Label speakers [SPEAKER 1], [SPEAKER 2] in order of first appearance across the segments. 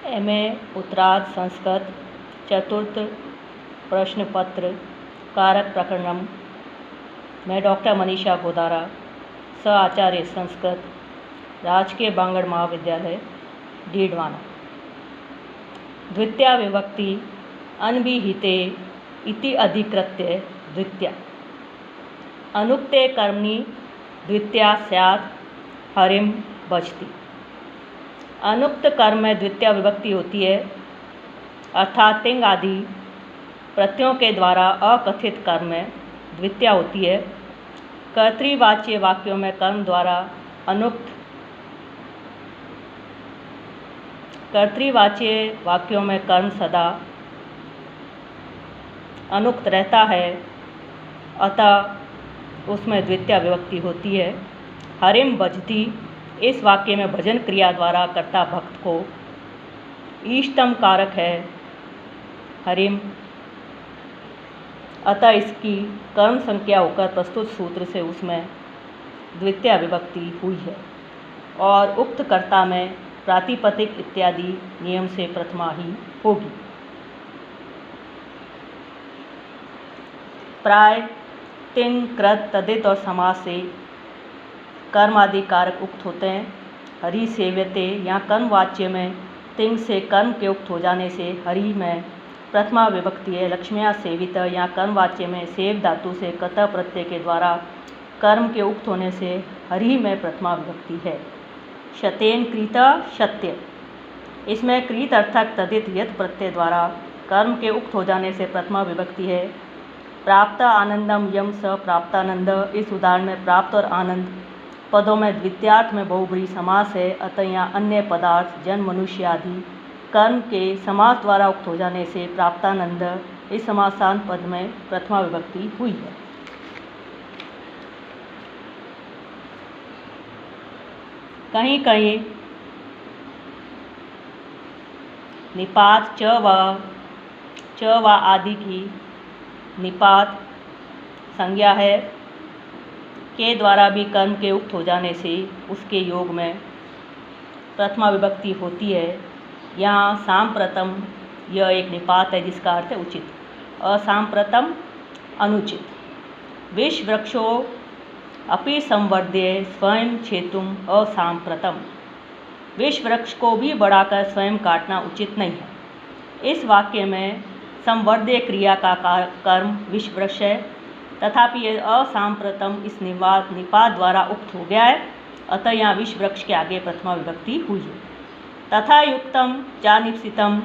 [SPEAKER 1] MA उत्तरार्ध संस्कृत चतुर्थ प्रश्न पत्र कारक प्रकरणम। मैं डॉक्टर मनीषा गोदारा, सह आचार्य संस्कृत, राजकीय बांगड़ महाविद्यालय डीडवाना। द्वितीया विभक्ति अनभिहिते इति अधिकृत्य द्वितीया। अनुक्ते कर्मणि द्वितीया स्यात् हरिम बचती। अनुक्त कर्म में द्वितीया विभक्ति होती है, अर्थात तिंग आदि प्रत्ययों के द्वारा अकथित कर्म में द्वितीया होती है। कर्तृवाच्य वाक्यों में कर्म द्वारा अनुक्त, कर्तृवाच्य वाक्यों में कर्म सदा अनुक्त रहता है, अतः उसमें द्वितीया विभक्ति होती है। हरिम भजती, इस वाक्य में भजन क्रिया द्वारा कर्ता भक्त को इष्टतम कारक है हरिम, अतः इसकी कर्म संज्ञा होकर प्रस्तुत सूत्र से उसमें द्वितीया विभक्ति हुई है और उक्त कर्ता में प्रातिपदिक इत्यादि नियम से प्रथमा ही होगी। प्राय तिंग कृत तदित और समास से कर्म आदि कारक उक्त होते हैं। हरि सेव्यते, यहाँ कर्म वाच्य में तिंग से कर्म के उक्त हो जाने से हरि में प्रथमा विभक्ति है। लक्ष्म्या सेवित, यहाँ कर्म वाच्य में सेव धातु से कतः प्रत्यय के द्वारा कर्म के उक्त होने से हरि में प्रथमा विभक्ति है। शतेन कृत सत्य, इसमें कृत अर्थक तदित यत प्रत्यय द्वारा कर्म के उक्त हो जाने से प्रथमा विभक्ति है। प्राप्त आनंदम यम स प्राप्तानंद, इस उदाहरण में प्राप्त और आनंद पदों में द्वितीयार्थ में बहुब्रीहि समास है, अतः यहाँ अन्य पदार्थ जन मनुष्य आदि कर्म के समास द्वारा उक्त हो जाने से प्राप्तानंद इस समासांत पद में प्रथमा विभक्ति हुई है। कहीं कहीं निपात च व आदि की निपात संज्ञा है के द्वारा भी कर्म के उक्त हो जाने से उसके योग में प्रथमा विभक्ति होती है। यहाँ सांप्रतम यह एक निपात है जिसका अर्थ है उचित, असांप्रतम अनुचित। विष वृक्षो अपि संवर्ध्य स्वयं छेतुम असांप्रतम, विष वृक्ष को भी बढ़ाकर स्वयं काटना उचित नहीं है। इस वाक्य में संवर्ध्य क्रिया का कर्म विष वृक्ष है, तथापि यह असांप्रतम इस निपात द्वारा उक्त हो गया है, अतः यहाँ विष वृक्ष के आगे प्रथमा विभक्ति हुई है। तथा युक्तम चानिप्सितम,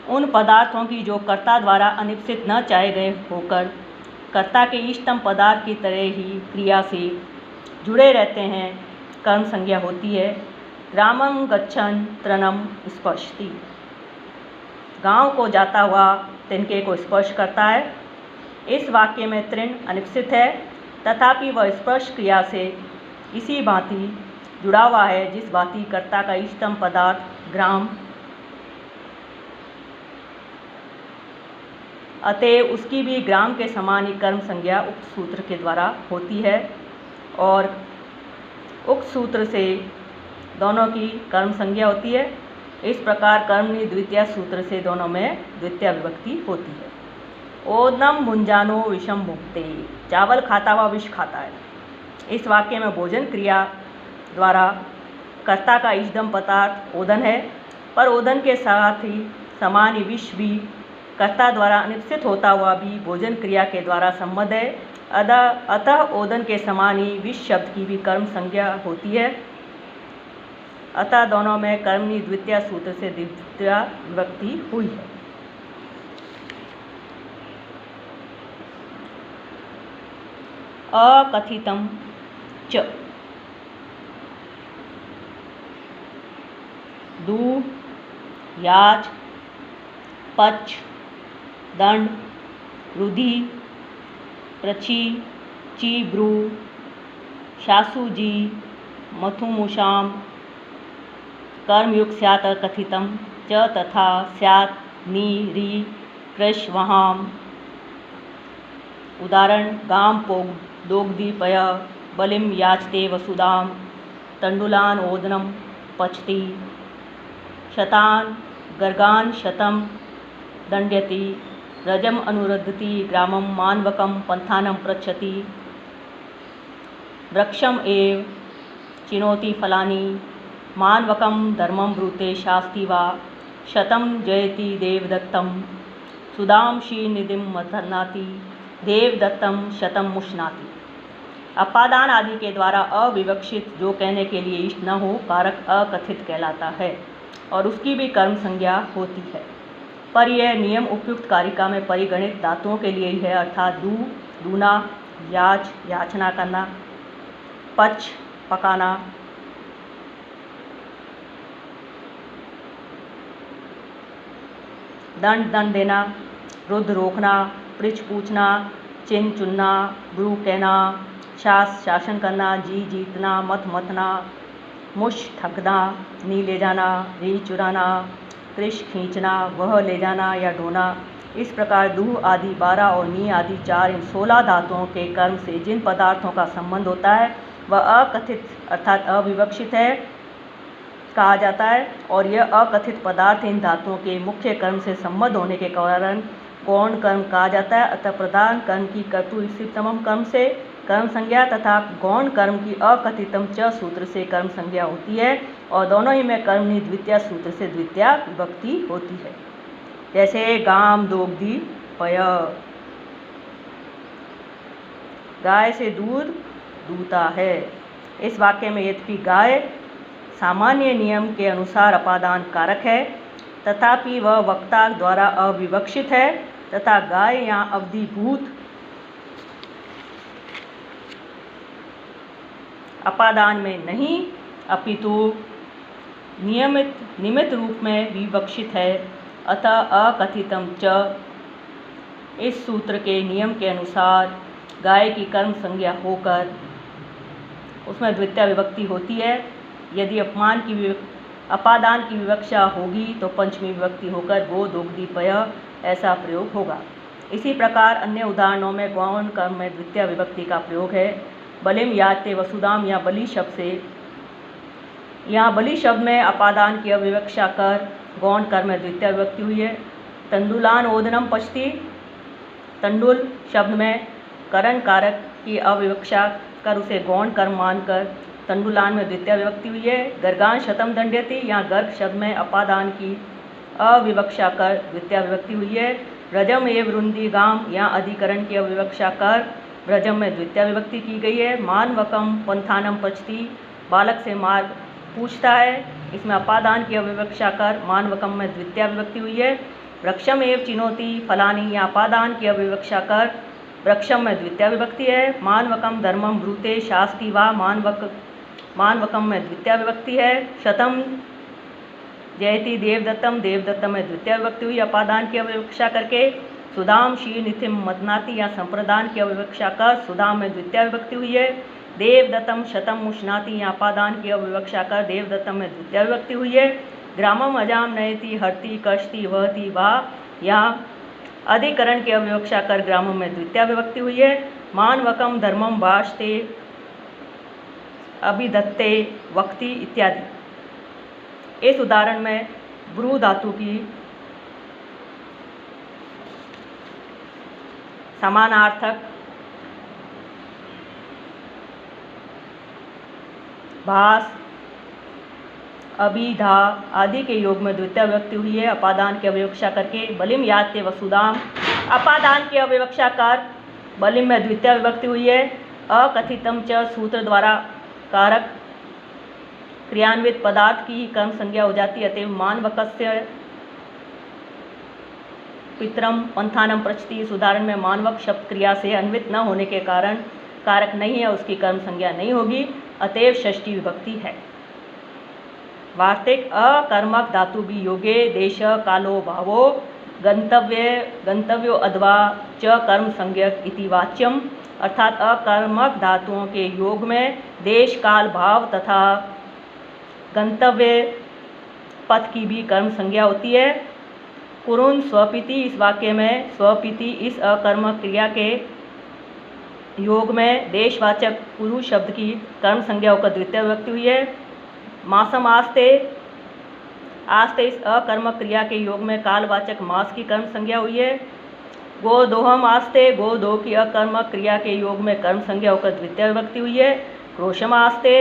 [SPEAKER 1] उन पदार्थों की जो कर्ता द्वारा अनिप्सित न चाहे गए होकर कर्ता के इष्टतम पदार्थ की तरह ही क्रिया से जुड़े रहते हैं, कर्म संज्ञा होती है। ग्रामं गच्छन् तृणं स्पृशति, गांव को जाता हुआ तिनके को स्पर्श करता है। इस वाक्य में तृण अनिप्सित है, तथापि वह स्पर्श क्रिया से इसी भांति जुड़ा हुआ है जिस भांति कर्ता का इष्टतम पदार्थ ग्राम, अतएव उसकी भी ग्राम के समान ही कर्म संज्ञा उक्त सूत्र के द्वारा होती है और उक्त सूत्र से दोनों की कर्म संज्ञा होती है। इस प्रकार कर्मणि द्वितीया सूत्र से दोनों में द्वितीया विभक्ति होती है। ओदनम भुंजानो विषम भुक्ते, चावल खाता हुआ विष खाता है। इस वाक्य में भोजन क्रिया द्वारा कर्ता का इष्टतम पदार्थ ओदन है, पर ओदन के साथ ही समान ही विष भी कर्ता द्वारा अनिप्सित होता हुआ भी भोजन क्रिया के द्वारा संबद्ध है, अतः ओदन के समान ही विष शब्द की भी कर्म संज्ञा होती है। अतः दोनों में कर्मणि द्वितीया सूत्र से द्वितीया विभक्ति हुई है। अकथितम च, दू, याच, पच, दंड, रुधि, प्रची, ची, ब्रू, शासुजी, मथुमुषाम, कर्मयुक्त स्यात् अकथितम च तथा स्यात् नी री कृष वहाम। उदाहरण गाम पोग दोग्धीपय बलिम याचते वसुदाम, तंडुलान ओदनम पचती, शतान गर्गान शतम दंड्यति रजम अनुरुद्धति ग्रामम मानवकम पंथानम पृच्छति वृक्षम एव चिनोति फलानि मानवकम धर्मम ब्रूते शास्ति वा शतम जयति देवदत्तम सुदांशी निधिम मथनाति देवदत्तम शतम मुष्णाति। अपादान आदि के द्वारा अविवक्षित जो कहने के लिए इष्ट न हो कारक अकथित कहलाता है और उसकी भी कर्म संज्ञा होती है, पर यह नियम उपयुक्त कारिका में परिगणित धातुओं के लिए ही है, अर्थात दू दूना, याच याचना करना, पच पकाना, दंड दंड देना, रुद्ध रोकना, पृछ पूछना, चिन्ह चुनना, ब्रू कहना, शास शासन करना, जी जीतना, मत मतना, मुश ठगना, नी ले जाना, री चुराना, कृष खींचना, वह ले जाना या ढोना। इस प्रकार दू आदि 12 और नी आदि 4 इन 16 धातुओं के कर्म से जिन पदार्थों का संबंध होता है वह अकथित अर्थात अविवक्षित है कहा जाता है, और यह अकथित पदार्थ इन धातुओं के मुख्य कर्म से संबद्ध होने के कारण गौण कर्म कहा जाता है। अतः प्रधान कर्म की कर्तु स्थिततम कर्म से कर्म संज्ञा तथा गौण कर्म की अकथितम च सूत्र से कर्म संज्ञा होती है, और दोनों ही में कर्मणि द्वितीय सूत्र से द्वितीय विभक्ति होती है। जैसे गाम दोग्धी पय, गाय से दूध दूता है। इस वाक्य में यद्यपि गाय सामान्य नियम के अनुसार अपादान कारक है तथापि वह वक्ता द्वारा अविवक्षित है तथा गाय यहाँ अवधिभूत अपादान में नहीं अपितु निमित्त रूप में विवक्षित है। अतः अकथितम च इस सूत्र के नियम के अनुसार गाय की कर्म संज्ञा होकर उसमें द्वितीय विभक्ति होती है। यदि अपादान की विवक्षा होगी तो पंचमी विभक्ति होकर गो दोग्धी पय ऐसा प्रयोग होगा। इसी प्रकार अन्य उदाहरणों में गौण कर्म में द्वितीय विभक्ति का प्रयोग है। बलिम याते वसुदाम या बलि शब्द से, यहाँ बलि शब्द में अपादान की अविवक्षा कर गौण कर्म में द्वितीय विभक्ति हुई है। तंडुलान ओदनम पचती, तंडुल शब्द में करण कारक की अविवक्षा कर उसे गौण कर्म मानकर तंडुलान में द्वितीय विभक्ति हुई है। गर्गान शतम दंड्यति, यहाँ गर्ग शब्द में अपादान की अविवक्षा कर द्वितीय विभक्ति हुई है। रजम एव रुंदी गाम, यहाँ अधिकरण की अविवक्षा कर ब्रजम में द्वितीय विभक्ति की गई है। मानवकम पंथानम पचती, बालक से मार्ग पूछता है, इसमें अपादान की अविवक्षा कर मानवकम में द्वितीय विभक्ति हुई है। वृक्षम एव चिनोति फलानी, यहाँ अपादान की अविवक्षा कर वृक्षम में द्वितीय विभक्ति है। मानवकम धर्मम ब्रूते शास्ति वा, मानवकम में द्वितीय विभक्ति है। शतम जयति देवदत्तम, देवदत्तम में द्वितीय विभक्ति हुई अपादान की अविवक्षा करके। सुदाम शीर्निथिम मदनाति, या संप्रदान की अविवक्षा कर सुदाम में द्वितीय विभक्ति हुई है। देवदत्तम शतम मुष्णाति, यहाँ अपादान की अविवक्षा कर देवदत्तम में द्वितीय विभक्ति हुई है। ग्रामम अजाम नयति हरति कष्टि वहति वा, यहाँ अधिकरण की अविवक्षा कर ग्रामम में द्वितीय विभक्ति हुई है। मानवकम धर्मम भाषते अभिधत्ते वक्ति इत्यादि। इस उदाहरण में ब्रू धातु की समानार्थक भास अभिधा आदि के योग में द्वितीय विभक्ति हुई है अपादान की अविवक्षा करके। बलिम याते वसुदाम, अपादान की अविवक्षा कर बलिम में द्वितीय विभक्ति हुई है। अकथितम च सूत्र द्वारा कारक क्रियान्वित पदार्थ की कर्म संज्ञा हो जाती है। अतएव मानवकस्य पितरम पंथानम पृच्छति, इस उदाहरण में मानवक शब्द क्रिया से अन्वित न होने के कारण कारक नहीं है, उसकी कर्म संज्ञा नहीं होगी, अतएव षष्ठी विभक्ति है। वार्तिक अकर्मक धातु भी योगे देश कालो भावो गंतव्यो अथवा च कर्म संज्ञक इति वाच्यम, अर्थात अकर्मक धातुओं के योग में देश काल भाव तथा गंतव्य पथ की भी कर्म संज्ञा होती है। कुरुन स्वपिति, इस वाक्य में स्वपिति इस अकर्मक क्रिया के योग में देशवाचक कुरु शब्द की कर्म संज्ञा होकर द्वितीय विभक्ति हुई है। मासम आस्ते आस्ते इस अकर्मक क्रिया के योग में कालवाचक मास की कर्म संज्ञा हुई है। गोदोहम आस्ते गोदो की अकर्मक क्रिया के योग में कर्म संज्ञा होकर द्वितीय विभक्ति हुई है। क्रोशम आस्ते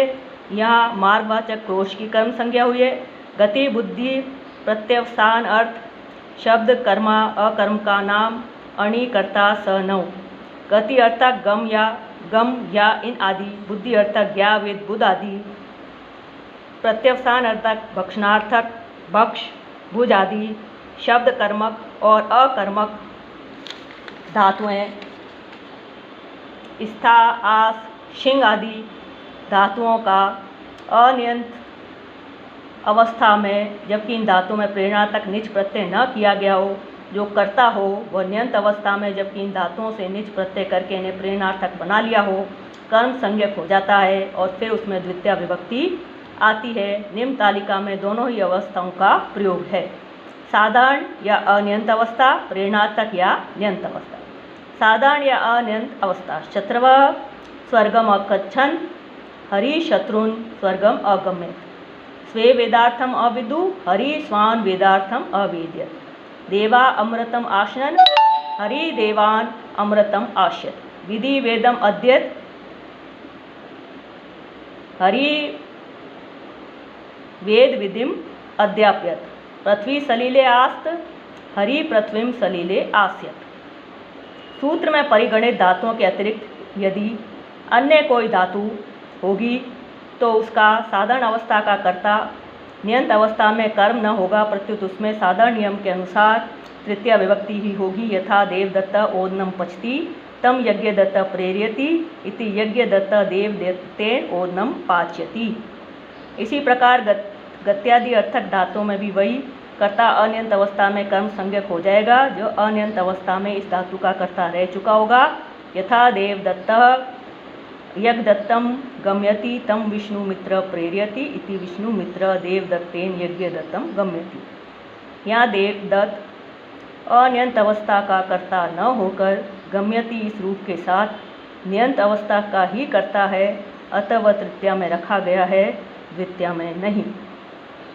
[SPEAKER 1] यहाँ मार्गवाचक क्रोश की कर्म संज्ञा हुई है। गति बुद्धि प्रत्यवसान अर्थ शब्द कर्मा अकर्म का नाम अणि कर्ता स नौ। गति अर्थक गम या इन आदि, बुद्धि अर्थक ज्ञा वेद बुध आदि, प्रत्यवसान अर्थक भक्षणार्थक भक्ष भुज आदि, शब्द कर्मक और अकर्मक धातुएं स्था आस शिंग आदि धातुओं का अनियंत अवस्था में, जबकि इन धातुओं में प्रेरणार्थक निच प्रत्यय न किया गया हो, जो कर्ता हो वह नियंत अवस्था में, जबकि इन धातुओं से निच प्रत्यय करके इन्हें प्रेरणार्थक बना लिया हो, कर्म संज्ञक हो जाता है और फिर उसमें द्वितीय विभक्ति आती है। निम्न तालिका में दोनों ही अवस्थाओं का प्रयोग है। साधारण या अनियंत अवस्था, प्रेरणार्थक या नियंत अवस्था। साधारण या अनियंत अवस्था। शत्रवः स्वर्गम अगच्छन् हरि शत्रुन स्वर्गम अगम्यत। स्वे वेदार्थम अविदु हरि स्वान वेदार्थम अवेद्यत। देवा अमृतम आशनन् हरि देवान अमृतम आश्यत। विधि वेदम अध्येत हरि वेद विधिम अध्याप्यत। पृथ्वी सलिले आस्त हरि पृथ्वीम सलिले आस्यत। सूत्र में परिगणित धातुओं के अतिरिक्त यदि अन्य कोई धातु होगी तो उसका साधारण अवस्था का कर्ता नियंत अवस्था में कर्म न होगा, प्रत्युत उसमें साधारण नियम के अनुसार तृतीय विभक्ति ही होगी। यथा देवदत्त ओदनम पचती तम यज्ञदत्त प्रेरयति इति यज्ञदत्त देवदत्तेन ओदनम पाच्यति। इसी प्रकार गत्यादि अर्थक धातुओं में भी वही कर्ता अनियंत अवस्था में कर्म संज्ञक हो जाएगा, जो अनियंत अवस्था में इस धातु का कर्ता रह चुका होगा। यथा देवदत्त यज्ञदत्तम गम्यति तम विष्णुमित्र प्रेरयति इति विष्णुमित्र देवदत्तेन यज्ञदत्तम गम्यति। यहाँ देवदत्त अनियंत अवस्था का कर्ता न होकर गम्यति इस रूप के साथ नियंत अवस्था का ही कर्ता है, अतः वह तृतीया में रखा गया है, द्वितीया में नहीं।